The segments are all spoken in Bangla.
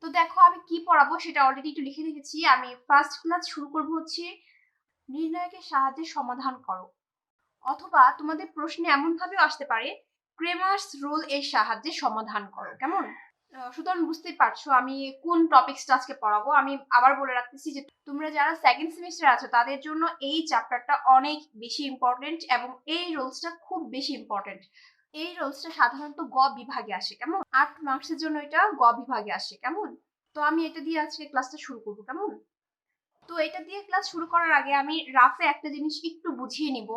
তো দেখো আমি কি পড়াবো সেটা অলরেডি একটু লিখে রেখেছি। আমি ফার্স্ট ক্লাস শুরু করব হচ্ছে নির্ণায়কের সাহায্যে সমাধান করো, অথবা তোমাদের প্রশ্নে এমন ভাবেও আসতে পারে ক্রেমার্স রুল এর সাহায্যে সমাধান করো। কেমন? সুতরাং বুঝতেই পারছো আমি কোন টপিকসটা আজকে পড়াবো। আমি আবার বলে রাখতেছি যে তোমরা যারা সেকেন্ড সেমিস্টার আছো তাদের জন্য এই চ্যাপ্টারটা অনেক বেশি ইম্পর্টেন্ট এবং এই রুলসটা খুব বেশি ইম্পর্টেন্ট। এই রুলসটা সাধারণত গ বিভাগে আসে। কেমন? 8 মার্কসের জন্য এটা গ বিভাগে আসে। কেমন? তো আমি এটা দিয়ে আজকে ক্লাসটা শুরু করবো। কেমন? তো এটা দিয়ে ক্লাস শুরু করার আগে আমি রাফে একটা জিনিস একটু বুঝিয়ে নিব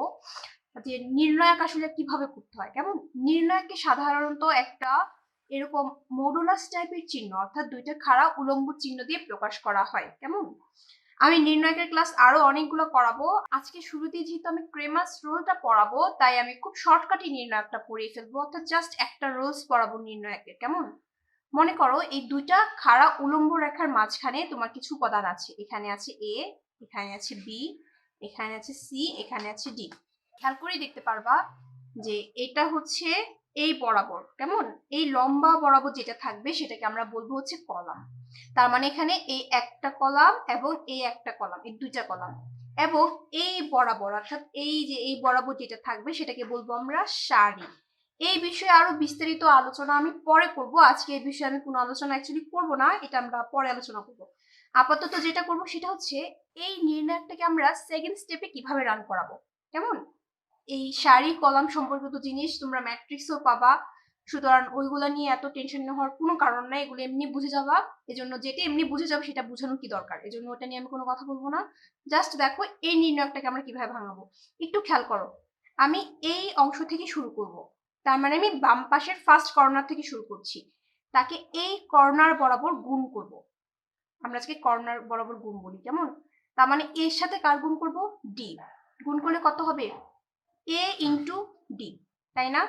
যে নির্ণায়ক আসলে কিভাবে করতে হয়। কেমন? নির্ণায়ককে সাধারণত একটা এরকম মডুলাস টাইপের চিহ্ন অর্থাৎ দুইটা খাড়া উলম্ব চিহ্ন দিয়ে প্রকাশ করা হয়। কেমন? আমি নির্ণায়কের ক্লাস আরো অনেকগুলো করাবো। আজকে শুরুতেই যেহেতু আমি ক্রেমাস রুলটা পড়াবো তাই আমি খুব শর্টকাটে নির্ণায়কটা পড়িয়ে ফেলবো, অর্থাৎ জাস্ট একটা রুলস পড়াবো নির্ণায়কের। কেমন? মনে করো এই দুইটা খাড়া উলম্ব রেখার মাঝখানে তোমার কিছু উপাদান আছে। এখানে আছে এ, এখানে আছে বি, এখানে আছে সি, এখানে আছে ডি। খেয়াল করে দেখতে পারবা যে এটা হচ্ছে এই বরাবর। কেমন? এই লম্বা বরাবর যেটা থাকবে সেটাকে আমরা বলবো হচ্ছে কলাম। তার মানে এখানে এই একটা কলাম এবং এই একটা কলাম, এই দুইটা কলাম, এবং এই বরাবর অর্থাৎ এই যে এই বরাবর যেটা থাকবে সেটাকে বলবো আমরা সারি। এই বিষয়ে আরো বিস্তারিত আলোচনা আমি পরে করব। আজকে এই বিষয়ে আমি কোনো আলোচনা অ্যাকচুয়ালি করব না, এটা আমরা পরে আলোচনা করব। আপাতত যেটা করব সেটা হচ্ছে এই নির্ণায়কটাকে আমরা সেকেন্ড স্টেপে কিভাবে রান করাবো। কেমন? এই সারি কলাম সম্পর্কিত জিনিস তোমরা ম্যাট্রিক্সও পাবা, সুতরাং ওইগুলা নিয়ে এত টেনশন হওয়ার কোনো কারণ নাই, এগুলো এমনি বুঝে যাবা। এজন্য যেটা এমনি বুঝে যাবে সেটা বুঝানোর কি দরকার, এজন্য ওটা নিয়ে আমি কোনো কথা বলবো না। জাস্ট দেখো এই নির্ণায়কটাকে আমরা কিভাবে ভাঙাবো। একটু খেয়াল করো, আমি এই অংশ থেকে শুরু করব। তার মানে আমি বাম পাশের ফার্স্ট কর্নার থেকে শুরু করছি, তাকে এই কর্নার বরাবর গুণ করব। আমরা আজকে কর্নার বরাবর গুণ বলি। কেমন? তার মানে এর সাথে কার গুণ করব? ডি। গুণ করলে কত হবে? এ ইন্টু ডি, তাই না?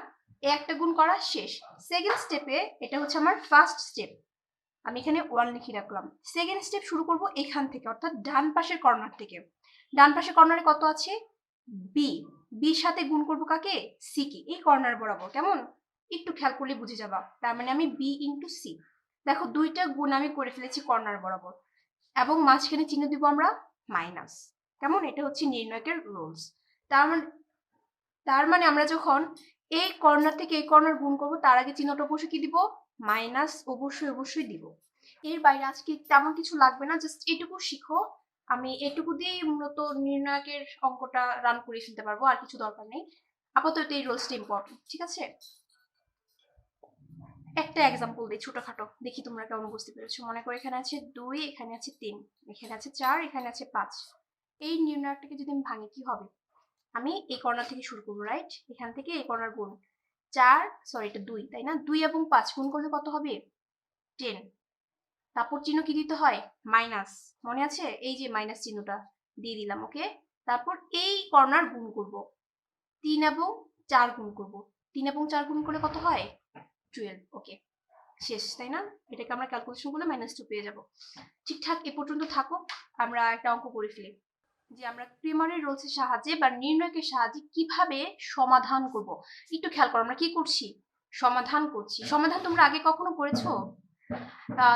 এ একটা গুণ করা শেষ। সেকেন্ড স্টেপে, এটা হচ্ছে আমার ফার্স্ট স্টেপ, আমি এখানে 1 লিখে রাখলাম। সেকেন্ড স্টেপ শুরু করব এখান থেকে, অর্থাৎ ডান পাশের কর্নার থেকে। ডান পাশের কর্নারে কত আছে? বি। বির সাথে গুণ করব কাকে? সি কে, এই কর্নার বরাবর। কেমন? একটু খেয়াল করলে বুঝে যাবা। তার মানে আমি বি ইন্টু সি। দেখো দুইটা গুণ আমি করে ফেলেছি কর্নার বরাবর, এবং মাঝখানে চিহ্ন দিব আমরা মাইনাস। কেমন? এটা হচ্ছে নির্ণায়কের রুলস। তার মানে আমরা যখন এই কর্নার থেকে এই কর্নার গুণ করব তার আগে চিহ্নটা অবশ্যই কি দিব? মাইনাস অবশ্যই দিব। এর বাইরে আজকে তেমন কিছু লাগবে না, জাস্ট এটুকু শিখো। আমি এটুকু দিয়েই মূলত নির্ণায়কের অঙ্কটা রান করে ফেলতে পারবো, আর কিছু দরকার নেই। আপাতত এই রুলসটা ইম্পর্টেন্ট, ঠিক আছে? একটা এক্সাম্পল দিই ছোটখাটো, দেখি তোমরা কেমন বুঝতে পেরেছো। মনে করো এখানে আছে 2, এখানে আছে 3, এখানে আছে 4, এখানে আছে 5। এই নির্ণায়কটাকে যদি আমি ভাঙি কি হবে? আমি এই কর্নার থেকে শুরু করবো, রাইট? এখান থেকে এই কর্নার গুণ 4, সরি এটা 2, তাই না? 2 এবং 5 গুণ করলে কত হবে? 10। তারপর চিহ্ন কি দিতে হয়? মাইনাস। মনে আছে? এই যে মাইনাস চিহ্নটা দিয়ে দিলাম, ওকে। তারপর এই কর্নার গুণ করব, 3 এবং 4 গুণ করব। 3 এবং 4 গুণ করলে কত হয়? 12, ওকে। শেষ, তাই না? এটাকে আমরা ক্যালকুলেশন করলে -2 পেয়ে যাব। ঠিকঠাক এ পর্যন্ত থাকো, আমরা একটা অঙ্ক করে ফেলি যে আমরা ক্রেমারের রুলসের সাহায্যে বা নির্ণায়কের সাহায্যে কিভাবে সমাধান করব। একটু খেয়াল করো, আমরা কি করছি? সমাধান করছি। সমাধান তোমরা আগে কখনো করেছো?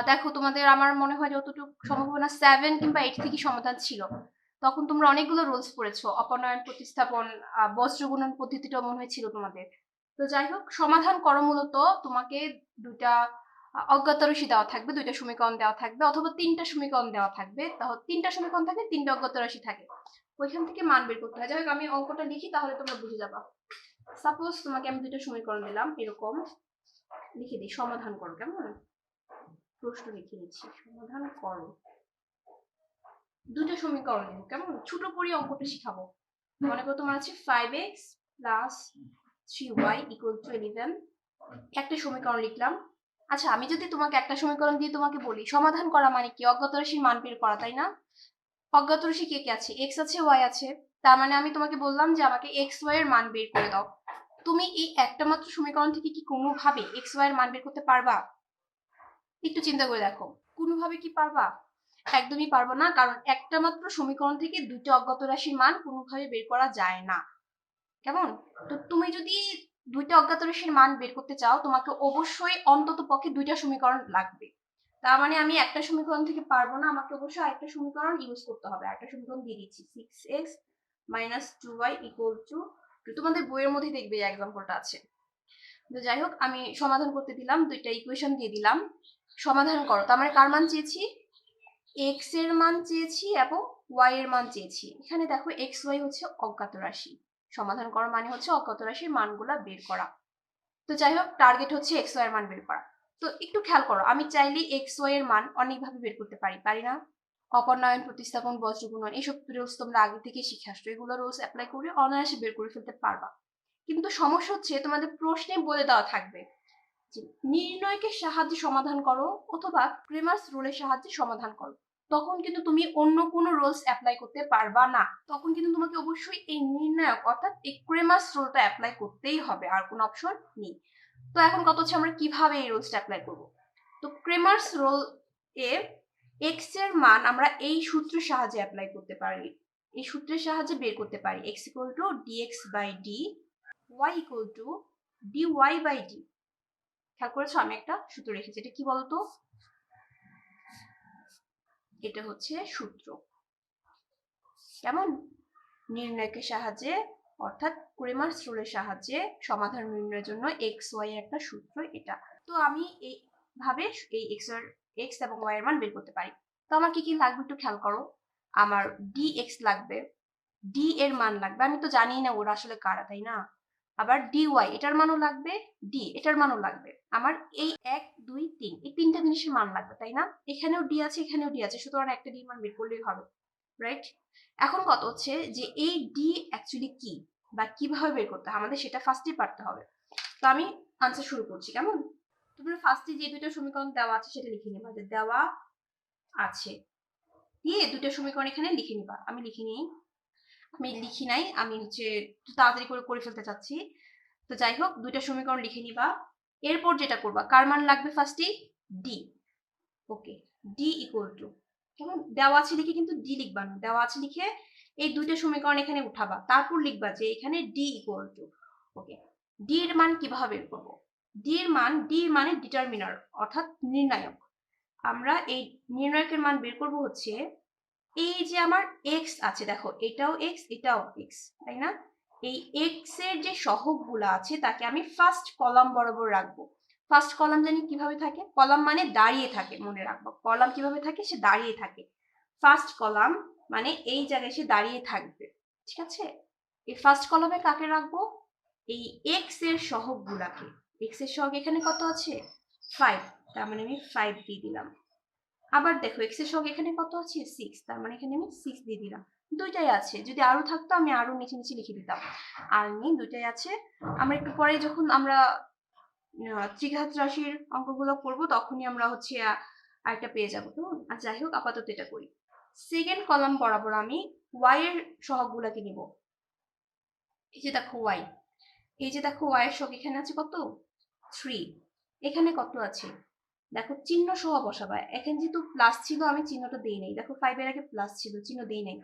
দেখো তোমাদের আমার মনে হয় যতটুকু সম্ভাবনা 7 কিংবা 8 থেকে সমাধান ছিল। তখন তোমরা অনেকগুলো রুলস পড়েছো, অপনয়ন, প্রতিস্থাপন, বজ্রগুণন পদ্ধতিটাও মনে হয় ছিল তোমাদের। তো যাই হোক, সমাধান করো মূলত তোমাকে দুইটা অজ্ঞাত রাশি দেওয়া থাকবে, দুইটা সমীকরণ দেওয়া থাকবে, অথবা 3টা সমীকরণ দেওয়া থাকবে। তাহলে 3টা সমীকরণ থাকে, 3টা অজ্ঞাত রাশি থাকে, ওইখান থেকে মান বের করতে হয়। যাই হোক, আমি অঙ্কটা লিখি তাহলে তোমরা বুঝে যাবা। সাপোজ তোমাকে আমি দুইটা সমীকরণ দিলাম, এরকম লিখে দিই, সমাধান করো। কেমন? প্রশ্ন লিখে নিচ্ছি, সমাধান করো। দুটো সমীকরণ দিব। কেমন? ছোট করে অঙ্কটা শিখাবো। মনে করো তোমার আছে 5x plus 3y equal to 11। একটা সমীকরণ লিখলাম। আচ্ছা, আমি যদি তোমাকে একটা সমীকরণ দিয়ে তোমাকে বলি সমাধান করা মানে কি? অজ্ঞাত রাশির মান বের করা, তাই না? অজ্ঞাত রাশি কে কে আছে? x আছে, y আছে। তার মানে আমি তোমাকে বললাম যে আমাকে x y এর মান বের করে দাও। তুমি এই একটা মাত্র সমীকরণ থেকে কি কোনোভাবে x y এর মান বের করতে পারবা? একটু চিন্তা করে দেখো, কোনোভাবে কি পারবা? একদমই পারবো না, কারণ একটা মাত্র সমীকরণ থেকে দুইটা অজ্ঞাত রাশির মান কোনোভাবে বের করা যায় না। কেমন? তো তুমি যদি দুইটা অজ্ঞাত রাশির মান বের করতে চাও তোমাকে অবশ্যই অন্তত পক্ষে দুইটা সমীকরণ লাগবে। তার মানে আমি একটা সমীকরণ থেকে পারবো না, আমাকে অবশ্যই আরেকটা সমীকরণ ইউজ করতে হবে। আরেকটা সমীকরণ দিয়ে দিচ্ছি, 6x minus 2y equal to 2। তোমাদের বইয়ের মধ্যে দেখবে এই এক্সাম্পলটা আছে। তো যাই হোক, আমি সমাধান করতে দিলাম, দুইটা ইকুয়েশন দিয়ে দিলাম, সমাধান করো। তার মানে কার মান চেয়েছি? x এর মান চেয়েছি এবং y এর মান চেয়েছি। এখানে দেখো x y হচ্ছে অজ্ঞাত রাশি, সমাধান করা মানে হচ্ছে অজ্ঞাত রাশির মানগুলা বের করা। তো যাই হোক, টার্গেট হচ্ছে x y এর মান বের করা। তো একটু খেয়াল করো, আমি চাইলে x y এর মান অনেকভাবে বের করতে পারি না? অপনয়ন, প্রতিস্থাপন, বজ্র গুণন, এইসব রুলস তোমরা আগে থেকে শিখে আসছো, এগুলো রুলস অ্যাপ্লাই করে অনায়াসে বের করে ফেলতে পারবা। কিন্তু সমস্যা হচ্ছে তোমাদের প্রশ্নে বলে দেওয়া থাকবে যে নির্ণয়কে সাহায্যে সমাধান করো অথবা ক্রেমার্স রুলের সাহায্যে সমাধান করো। তখন কিন্তু তুমি অন্য কোনো রুলস অ্যাপ্লাই করতে পারবা না, তখন কিন্তু তোমাকে অবশ্যই এই নির্ণায়ক অর্থাৎ এই ক্রেমার্স রুলটা অ্যাপ্লাই করতেই হবে, আর কোনো অপশন নেই। তো এখন কত হচ্ছে আমরা কিভাবে এই রুলসটা অ্যাপ্লাই করব? তো ক্রেমার্স রুল এ x এর মান আমরা এই সূত্রের সাহায্যে অ্যাপ্লাই করতে পারি, এই সূত্রের সাহায্যে বের করতে পারি। x = dx by d, y = dy by d। খেয়াল করেছো, আমি একটা সূত্র রেখেছি, এটা কি বলতো? এটা হচ্ছে সূত্র, কেমন? নির্ণয়কের সাহায্যে অর্থাৎ ক্রেমার্স রুলের সাহায্যে সমাধান নির্ণয়ের জন্য x y এর একটা সূত্র এটা। তো আমি এইভাবে এই x এবং y এর মান বের করতে পারি। তো আমার কি কি লাগবে একটু খেয়াল করো। আমার dx লাগবে, d এর মান লাগবে, আমি তো জানি না ওরা আসলে কারা, তাই না? আবার dy এটার মানও লাগবে, d এটার মানও লাগবে। আমার এই 1 2 3 এই তিনটা জিনিসের মান লাগবে, তাই না? এখানেও d আছে, এখানেও d আছে, সুতরাং একটা d মান বের করলেই হবে, রাইট? এখন কত হচ্ছে যে এই d অ্যাকচুয়ালি কি বা কিভাবে বের করতে হয় আমাদের সেটা ফার্স্টে পারতে হবে। তো আমি আনসার শুরু করছি, কেমন? তোমরা ফার্স্টে যে দুটো সমীকরণ দেওয়া আছে সেটা লিখে নিবা, যে দেওয়া আছে দিয়ে দুটো সমীকরণ এখানে লিখে নিবা। আমি লিখি নাই, আমি হচ্ছে তাড়াতাড়ি করে ফেলতে চাচ্ছি। তো যাই হোক, দুইটা সমীকরণ লিখে নিবা। এরপর যেটা করবা, কার মান লাগবে? ফার্স্টে d। ওকে, d ইকুয়াল টু, কেমন? দেওয়া আছে লিখে কিন্তু d লিখবা না, দেওয়া আছে লিখে এই দুইটা সমীকরণ এখানে উঠাবা, তারপর লিখবা যে এখানে d ইকুয়াল টু। ওকে, d এর মান কিভাবে বের করব? d এর মানে ডিটারমিনার অর্থাৎ নির্ণায়ক। আমরা এই নির্ণায়কের মান বের করব হচ্ছে এই যে আমার x আছে, দেখো এটাও x এটাও x, তাই না? এই x এর যে সহগগুলো আছে তাকে আমি ফার্স্ট কলাম বরাবর রাখবো। ফার্স্ট কলাম জানি কিভাবে থাকে? কলাম মানে দাঁড়িয়ে থাকে, মনে রাখবো। কলাম কিভাবে থাকে? সে দাঁড়িয়ে থাকে। ফার্স্ট কলাম মানে এই জায়গায় সে দাঁড়িয়ে থাকবে, ঠিক আছে? এই ফার্স্ট কলামে কাকে রাখবো? এই x এর সহগগুলাকে। x এর সহগ এখানে কত আছে? 5, তার মানে আমি 5 দিয়ে দিলাম। আবার দেখো x এর সহগ এখানে কত আছে? 6, তার মানে এখানে আমি 6 দিয়ে দিলাম। দুইটাই আছে, যদি আরো থাকতো আমি আরো নিচে নিচে লিখে দিতাম, আর নেই, দুইটাই আছে। আমরা একটু পরে যখন আমরা ত্রিঘাত রাশির অঙ্কগুলো করব তখনই আমরা হচ্ছে আরেকটা পেয়ে যাবো। তো যাই হোক, আপাতত এটা করি। সেকেন্ড কলাম বরাবর আমি y এর সহগগুলোকে নিব। এই যে দেখো y, এই যে দেখো y এর সহগ এখানে আছে কত? 3। এখানে কত আছে? দেখো চিহ্ন সহ বসাবা। এখানে যেহেতু প্লাস ছিল আমি চিহ্নটা দেই নাই, দেখো 5 এর আগে প্লাস ছিল, চিহ্ন দেই নাই।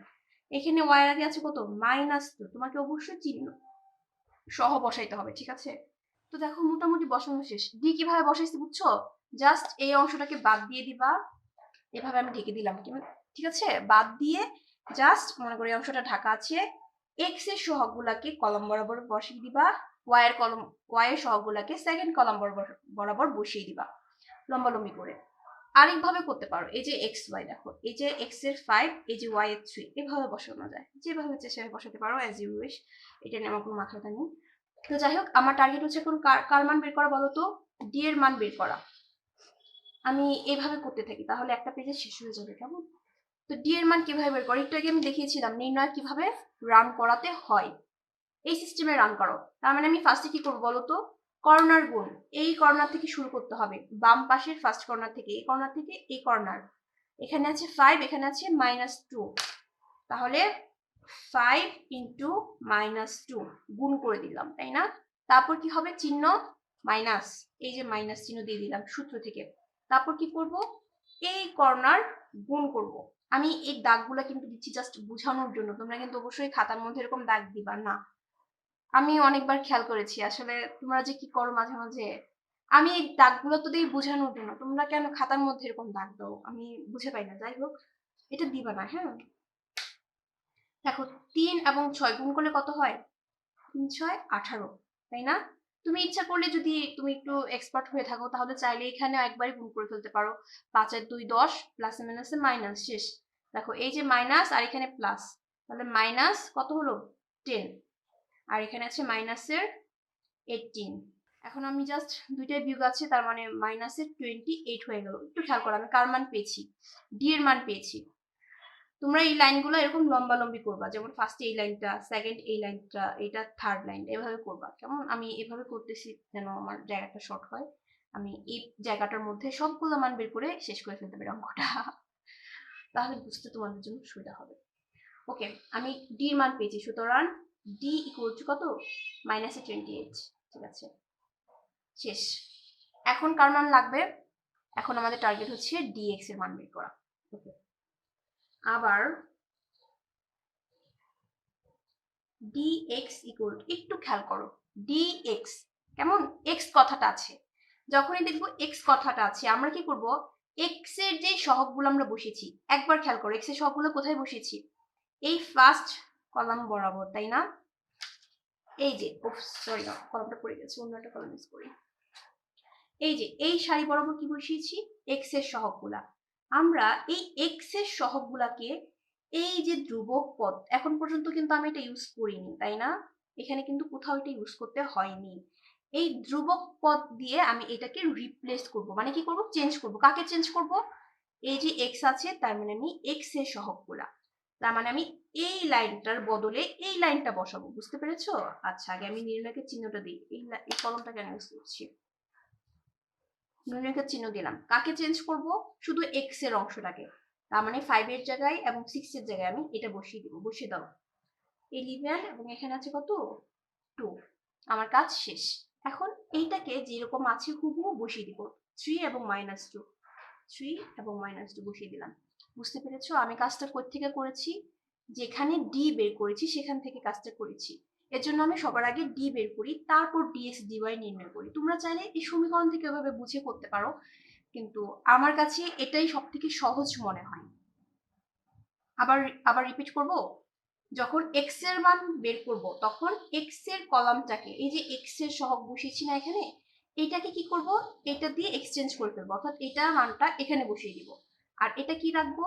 এখানে y এর আগে আছে কত? -2, তোমাকে অবশ্যই চিহ্ন সহ বসাইতে হবে, ঠিক আছে? তো দেখো মোটামুটি বসানো শেষ। d কিভাবে বসাইছি বুঝছো? জাস্ট এই অংশটাকে বাদ দিয়ে দিবা, এভাবে আমি ঢেকে দিলাম, ঠিক আছে? বাদ দিয়ে জাস্ট মনে করি অংশটা ঢাকা আছে। x এর সহগগুলাকে কলাম বরাবর বসিয়ে দিবা, y এর সহগগুলাকে সেকেন্ড কলাম বরাবর বসিয়ে দিবা লম্বালম্বি করে। আরেকভাবে করতে পারো, এই যে x y, দেখো এই যে x এর 5, এই যে y এর 3, এভাবে বসানো যায়, যেভাবে ইচ্ছে সেভাবে বসাতে পারো, অ্যাজ ইউ উইশ। এটা নিয়ে আমার কোনো মাথা ব্যথা নেই। তো যাই হোক, আমার টার্গেট হচ্ছে এখন কার মান বের করা বলো তো? d এর মান বের করা। আমি এইভাবে করতে থাকি, তাহলে একটা পেজে শেষ হয়ে যাবে, কেমন? তো d এর মান কিভাবে বের করো? একটু আগে আমি দেখিয়েছিলাম নির্ণয় কিভাবে রান করাতে হয়, এই সিস্টেমে রান করো। তার মানে আমি ফার্স্টে কি করবো বলো তো? কর্নার গুণ, এই কর্নার থেকে শুরু করতে হবে, বাম পাশের ফার্স্ট কর্নার থেকে, এই কর্নার থেকে এই কর্নার। এখানে আছে 5, এখানে আছে -2, তাহলে 5 × -2 গুণ করে দিলাম, তাই না? তারপর কি হবে? চিহ্ন মাইনাস, এই যে মাইনাস চিহ্ন দিয়ে দিলাম সূত্র থেকে। তারপর কি করব? এই কর্নার গুণ করব। আমি এই দাগগুলো কিন্তু দিচ্ছি জাস্ট বোঝানোর জন্য, তোমরা কিন্তু অবশ্যই খাতার মধ্যে এরকম দাগ দিবা না। আমি অনেকবার খেয়াল করেছি, আসলে তোমরা যে কি করো মাঝে মাঝে আমি এই দাগগুলো তো দিয়ে বোঝানোর জন্য, তোমরা কেন খাতার মধ্যে এরকম দাগ দাও আমি বুঝে পাই না। যাই হোক, এটা দিবা না। হ্যাঁ, দেখো 3 এবং 6 গুণ করলে কত হয়? 3 6 18, তাই না? তুমি ইচ্ছা করলে যদি তুমি একটু এক্সপার্ট হয়ে থাকো তাহলে চাইলে এখানে একবারই গুণ করে ফেলতে পারো। 5 আর 2 10, প্লাসে মাইনাসে মাইনাস, শেষ। দেখো এই যে মাইনাস আর এখানে প্লাস, তাহলে মাইনাস কত হলো? 10, আর এখানে আছে মাইনাসের 18। এখন আমি জাস্ট দুইটাই বিয়োগ আছে, তার মানে মাইনাসের 28 হয়ে গেল। একটু খেয়াল করো আমি কার মান পেয়েছি? ডি এর মান পেয়েছি। তোমরা এই লাইনগুলো এরকম লম্বালম্বি করবা, যেমন ফার্স্টে এই লাইনটা, সেকেন্ড এই লাইনটা, এটা থার্ড লাইন, এভাবে করবা। কেমন? আমি এভাবে করতেছি যেন আমার জায়গাটা শর্ট হয়, আমি এই জায়গাটার মধ্যে সবগুলো মান বের করে শেষ করে ফেলতে পারি অঙ্কটা, তাহলে বুঝতে তোমাদের জন্য সুবিধা হবে। ওকে, আমি ডি এর মান পেয়েছি, সুতরাং ডি ইকুয়াল টু কত? মাইনাসে 28। ঠিক আছে, শেষ। এখন কার মান লাগবে? এখন আমাদের টার্গেট হচ্ছে ডিএক্স এর মান বের করা। ওকে, আবার dx ইকুয়াল, একটু খেয়াল করো, dx কেমন? x কথাটা আছে, যখনই দেখবো x কথাটা আছে আমরা কি করব? x এর যে সহগগুলো আমরা বসিয়েছি, একবার খেয়াল করো x এর সহগগুলো কোথায় বসিয়েছি? এই ফার্স্ট কলাম বরাবর, তাই না? এই যে, সরি না, কলামটা পড়ে গেছে, অন্য একটা কলাম ইউজ করি। এই যে এই সারি বরাবর কি বসিয়েছি? x এর সহগগুলা। আমরা এই x এর সহগগুলাকে, এই যে ধ্রুবক পদ, এখন পর্যন্ত কিন্তু আমি এটা ইউজ করিনি, তাই না? এখানে কিন্তু কোথাও এটা ইউজ করতে হয়নি। এই ধ্রুবক পদ দিয়ে আমি এটাকে রিপ্লেস করব, মানে কি করব? চেঞ্জ করব। কাকে চেঞ্জ করব? এই যে x আছে, তার মানে আমি x এর সহগগুলা, তার মানে আমি এই লাইনটার বদলে এই লাইনটা বসাবো। বুঝতে পেরেছো? আচ্ছা, আগে আমি নির্ণয়কের চিহ্নটা দিই। এই কলমটা কেন ইউজ করছি? নির্ণয়কের চিহ্ন দিলাম। কাকে চেঞ্জ করব? শুধু x এর অংশটাকে, তার মানে 5 এর জায়গায় এবং 6 এর জায়গায় আমি এটা বসিয়ে দিব। বসিয়ে দাও 11, এবং এখানে আছে কত? 2। আমার কাজ শেষ। এখন এইটাকে যেরকম আছে হুবহু বসিয়ে দিব। 3 এবং -2, 3 এবং -2 বসিয়ে দিলাম। বুঝতে পেরেছো আমি কাজটা কোথা থেকে করেছি? যেখানে ডি বের করেছি সেখান থেকে কাজটা করেছি। এর জন্য আমি সবার আগে ডি বের করি, তারপর ডিএক্স ডিওয়াই নির্ণয় করি। তোমরা চাইলে এই সমীকরণ থেকে এভাবে বুঝে করতে পারো, কিন্তু আমার কাছে এটাই সব থেকে সহজ মনে হয়। আবার আবার রিপিট করব, যখন এক্স এর মান বের করব তখন এক্স এর কলামটাকে, এই যে এক্স এর সহগ বসিয়েছি না এখানে, এটাকে কি করব? এটা দিয়ে এক্সচেঞ্জ করে ফেলবো, অর্থাৎ এটা মানটা এখানে বসিয়ে দিব। আর এটা কি রাখবো?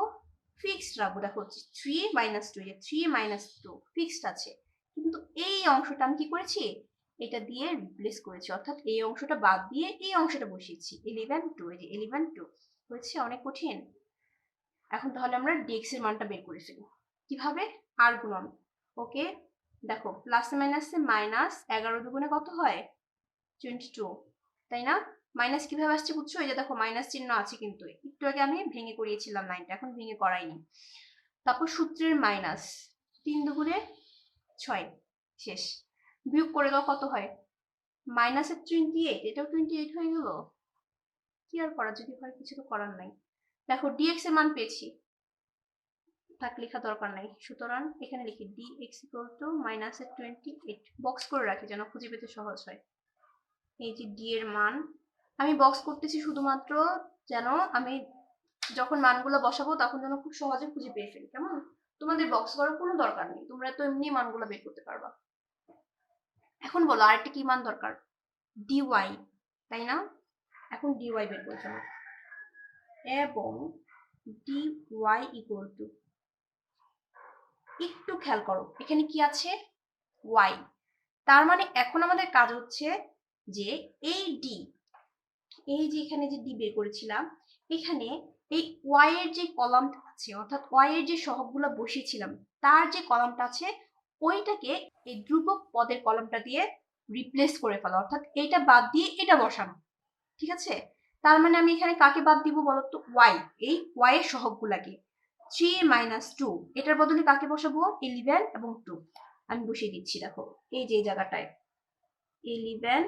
ফিক্সড রাখবো। দেখো 3 - 2, 3 - 2 ফিক্সড আছে, কিন্তু এই অংশটা আমি কি করেছি? এটা দিয়ে রিপ্লেস করেছি, অর্থাৎ এই অংশটা বাদ দিয়ে এই অংশটা বসিয়েছি। 11 2, এই যে 11 2 হয়েছে। অনেক কঠিন? এখন তাহলে আমরা ডিএক্স এর মানটা বের করে ফেলি। কিভাবে? আর গুণন। ওকে, দেখো প্লাসে মাইনাসে মাইনাস, 11 দুগুণে কত হয়? 22, তাই না? মাইনাস কিভাবে আসছে বুঝছো? এই যে দেখো মাইনাস চিহ্ন আছে, কিন্তু একটু আগে আমি ভেঙে করিয়েছিলাম লাইনটা, এখন ভেঙে করাইনি। তারপর সূত্রের মাইনাস, 3 দুগুণে 6, শেষ। বিয়োগ করে দাও, কত হয়? মাইনাসের 28, এটাও 28 হয়ে গেল। কি আর করা, যদি হয় কিছু তো করার নাই। দেখো ডিএক্স এর মান পেয়েছি, থাক লেখা দরকার নাই, সুতরাং এখানে লিখি dx equal to -28। বক্স করে রাখি যেন খুঁজে পেতে সহজ হয়। এই যে d এর মান আমি বক্স করতেছি শুধুমাত্র যেন আমি যখন মানগুলো বসাবো তখন যেন খুব সহজে খুঁজে পেয়ে ফেলি। কেমন? তোমাদের বক্স করার কোনো দরকার নেই, তোমরা তো এমনি মানগুলো বের করতে পারবা। এখন বলো আরেকটা কি মান দরকার? dy, তাই না? এখন dy বের করে ফেলো, এবং dy equal to, একটু খেয়াল করো এখানে কি আছে? y। তার মানে এখন আমাদের কাজ হচ্ছে যে এই ডি, এই যে এখানে যে ডি বের করেছিলাম, এখানে এই y এর যে কলামটা আছে, অর্থাৎ y এর যে সহগগুলো বসিয়েছিলাম তার যে কলামটা আছে, ওইটাকে এই ধ্রুবক পদের কলামটা দিয়ে রিপ্লেস করে ফেলা, অর্থাৎ এটা বাদ দিয়ে এটা বসানো। ঠিক আছে? তার মানে আমি এখানে কাকে বাদ দিব বলতো? y, এই y এর সহগগুলাকে। 3 - 2, এটার বদলে কাকে বসাবো? 11 এবং 2 আমি বসিয়ে দিচ্ছি। দেখো এই যে জায়গাটায় 11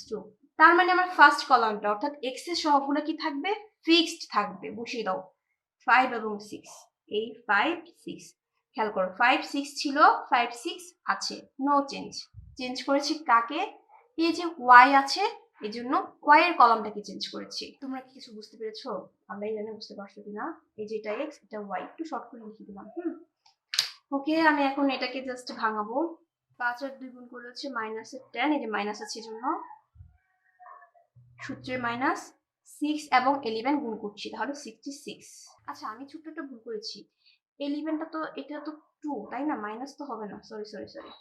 - 2, তার মানে আমার ফার্স্ট কলামটা অর্থাৎ x এর সহগগুলো কি থাকবে? ফিক্সড থাকবে। বসিয়ে দাও 5 এবং 6, এই 5 6, খেয়াল করো 5 6 ছিল, 5 6 আছে, নো চেঞ্জ। চেঞ্জ করেছি কাকে? এই যে y আছে এই জন্য ওয়াই এর কলামটাকে চেঞ্জ করেছি। তোমরা কি কিছু বুঝতে পেরেছো? আল্লাহ জানে বুঝতে পারছো কিনা। এই যে এটা এক্স, এটা ওয়াই, একটু শর্ট করে লিখে দিলাম। ওকে, আমি এখন এটাকে জাস্ট ভাঙাবো। 5 আর 2 গুণ করলে হচ্ছে -10, এই যে মাইনাস আছে জন্য সূত্রে -6 এবং 11 গুণ করছি, তাহলে 66। আচ্ছা, আমি ছোট্ট একটা ভুল করেছি। 11টা তো, এটা তো 2, তাই না? মাইনাস তো হবে না, সরি সরি সরি,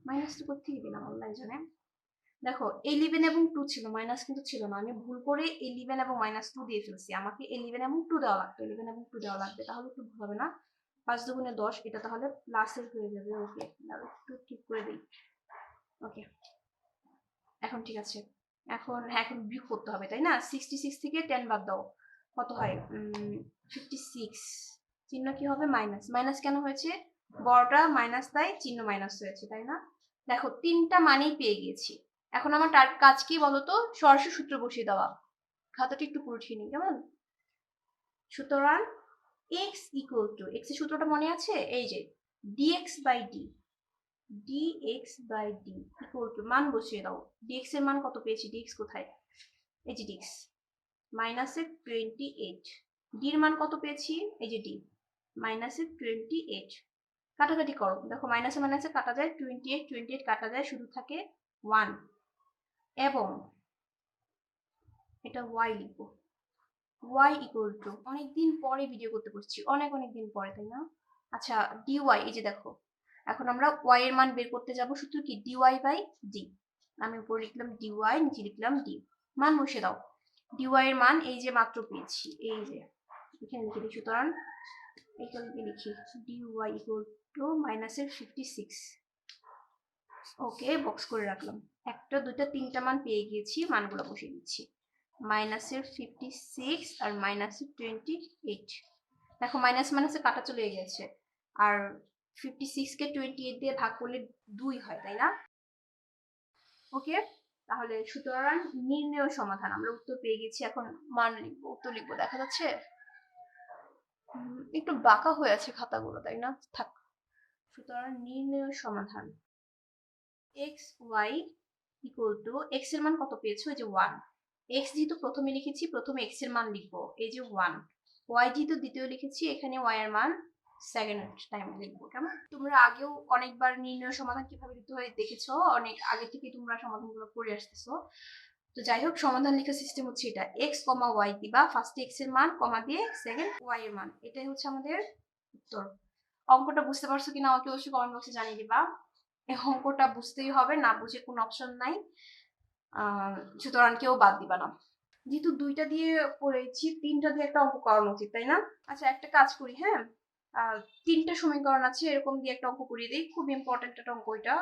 মাইনাস তো কোথা থেকে দিলাম আল্লাহ জানে। দেখো 11 এবং 2 ছিল, মাইনাস কিন্তু ছিল না। আমি ভুল করে 11 এবং -2 দিয়ে ফেলছি। আমাকে 11 এবং 2 দেওয়া লাগবে, 11 এবং 2 দেওয়া লাগবে, তাহলে একটু ভুল হবে না। 5 দুগুণে 10, এটা তাহলে প্লাসের হয়ে যাবে। ওকে, একটু ঠিক করে দিই। ওকে, এখন ঠিক আছে। এখন বিয়োগ করতে হবে, তাই না? 66 থেকে 10 বাদ দাও, কত হয়? 56। চিহ্ন কি হবে? মাইনাস। মাইনাস কেন হয়েছে? বড়টা মাইনাস, তাই চিহ্ন মাইনাস হয়েছে, তাই না? দেখো 3টা মানেই পেয়ে গেছি। এখন আমার কাজ কি বলতো? সরাসরি সূত্র বসিয়ে দেওয়া। খাতাটা একটু পুরোঠিয়ে নিই, কেমন? সুতরাং x ইকুয়াল টু, x এর সূত্রটা মনে আছে? এই যে dx by d, dx by d equal to, মান বসিয়ে দাও। dx এর মান কত পেয়েছি? dx কোথায়? এই যে dx -28। d এর মান কত পেয়েছি? এই যে d -28। কাটাকাটি করো, দেখো মাইনাসে মাইনাসে কাটা যায়, 28 কাটা যায়, শুধু থাকে 1। এবং এটা y লিখবো, y ইকুয়াল টু, অনেকদিন পরে ভিডিও করতে বসছি, অনেক দিন পরে, তাই না? আচ্ছা, dy, এই যে দেখো, এখন আমরা y এর মান বের করতে যাব। সূত্র কি? dy by d। আমি উপরে লিখলাম dy, নিচে লিখলাম d। মান বসে দাও। dy এর মান এই যে মাত্র পেয়েছি, এই যে এখানে লিখে দিই। সুতরাং এখানে লিখি dy equal to -56। Okay, box করে রাখলাম। একটা, দুইটা, তিনটা মান পেয়ে গিয়েছি, মানগুলো বসিয়ে দিচ্ছি। -56 আর -28। দেখো মাইনাস মাইনাসে কাটা চলে গেছে, আর 56 কে 28 দিয়ে ভাগ করলে 2 হয়, তাই না? ওকে, তাহলে সুতরাং নির্ণেয় সমাধান, আমরা উত্তর পেয়ে গেছি। এখন মান লিখবো, উত্তর লিখবো। দেখা যাচ্ছে একটু বাঁকা হয়ে আছে খাতাগুলো, তাই না? থাক। সুতরাং নির্ণেয় সমাধান x y equal to, x এর মান কত পেয়েছো? এই যে 1। x যেহেতু প্রথমে লিখেছি, প্রথমে x এর মান লিখবো, এই যে 1। y যেহেতু দ্বিতীয় লিখেছি, এখানে y এর মান সেকেন্ড টাইম লিখবো, কেমন? তোমরা আগেও অনেকবার নির্ণয় সমাধান কিভাবে দিতে হয় দেখেছো, অনেক আগে থেকে তোমরা সমাধানগুলো করে আসতেছো। তো যাই হোক, সমাধান লেখার সিস্টেম হচ্ছে এটা, x, y দিবা, ফার্স্টে x এর মান, কমা দিয়ে সেকেন্ড y এর মান। এটাই হচ্ছে আমাদের উত্তর। অঙ্কটা বুঝতে পারছো কিনা আমাকে অবশ্যই কমেন্ট বক্সে জানিয়ে দিবা। এই অঙ্কটা বুঝতেই হবে, না বুঝে কোনো অপশন নাই। সুতরাং কেউ বাদ দিবা না। যেহেতু 2টা দিয়ে পড়েছি, 3টা দিয়ে একটা অঙ্ক করানো উচিত, তাই না? আচ্ছা, একটা কাজ করি, হ্যাঁ, 3টা সমীকরণ আছে, এরকম দিয়ে একটা অঙ্ক করিয়ে দিই। খুব ইম্পর্টেন্ট একটা অঙ্ক এটা।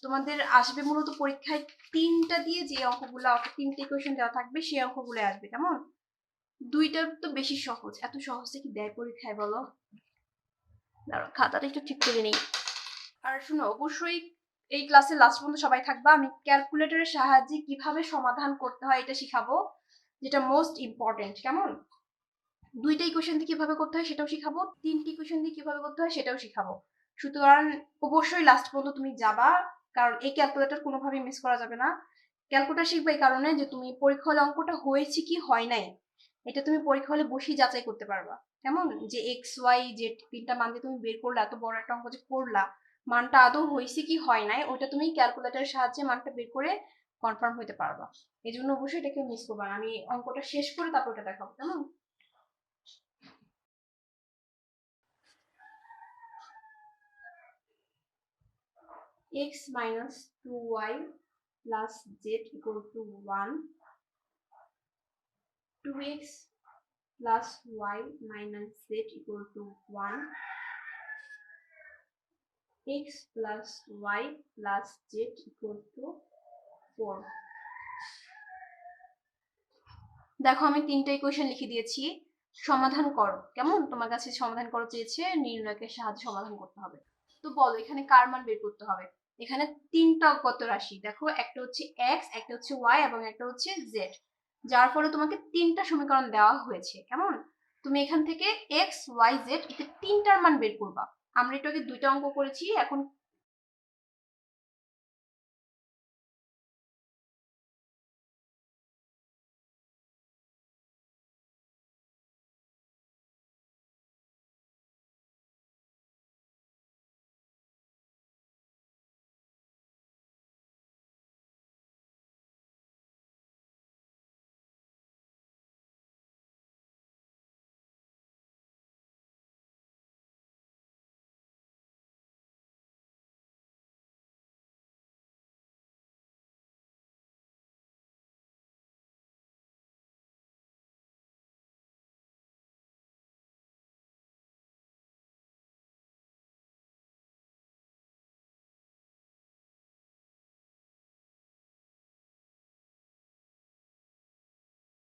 তোমাদের আসবে মূলত পরীক্ষায় 3টা দিয়ে যে অঙ্কগুলো, অর্থাৎ 3টে ইকুয়েশন দেওয়া থাকবে, সেই অঙ্কগুলো আসবে, কেমন? 2টা তো বেশি সহজ, এত সহজে কি দেয় পরীক্ষায় বলো? দাঁড়াও, খাতাটা একটু ঠিক করে নিই। আর শুনো, অবশ্যই এই ক্লাসে লাস্ট পর্যন্ত সবাই থাকবা। আমি ক্যালকুলেটরের সাহায্যে কিভাবে সমাধান করতে হয় এটা শিখাবো, যেটা মোস্ট ইম্পর্টেন্ট, কেমন? 2টা ইকুয়েশন দিয়ে কিভাবে করতে হয় সেটাও শিখাবো, 3টি ইকুয়েশন দিয়ে কিভাবে করতে হয় সেটাও শিখাবো। সুতরাং অবশ্যই লাস্ট পর্যন্ত তুমি যাবা, কারণ এই ক্যালকুলেটর কোনোভাবেই মিস করা যাবে না। ক্যালকুলেটর শিখবে এই কারণে যে তুমি পরীক্ষা হলে অঙ্কটা হয়েছে কি হয় নাই, এটা তুমি পরীক্ষা হলে বসেই যাচাই করতে পারবা, কেমন? যে এক্স ওয়াই জেড 3টা মান দিয়ে তুমি বের করলা, এত বড় একটা অঙ্ক যে করলা, মানটা আদৌ হয়েছে কি হয় নাই, ওইটা তুমি ক্যালকুলেটরের সাহায্যে মানটা বের করে কনফার্ম হতে পারবা। এই জন্য অবশ্যই এটাকে মিস করবা না। আমি অঙ্কটা শেষ করে তারপর এটা দেখাবো, কেমন? x minus 2y plus z equal to 1, 2x plus y minus z equal to 1, x plus y plus z equal to 4. দেখো আমি 3টা ইকুয়েশন লিখে দিয়েছি, সমাধান করো, কেমন? তোমার কাছে সমাধান করো চেয়েছে, নির্ণয়কের সাহায্যে সমাধান করতে হবে। তো বলো এখানে কার মান বের করতে হবে? এখানে 3টা অজ্ঞাত রাশি, দেখো একটা হচ্ছে x, একটা হচ্ছে y এবং একটা হচ্ছে z, যার ফলে তোমাকে 3টা সমীকরণ দেওয়া হয়েছে, কেমন? তুমি এখান থেকে x y z, এটা 3টার মান বের করবা। আমরা একটু আগে 2টা অঙ্ক করেছি, এখন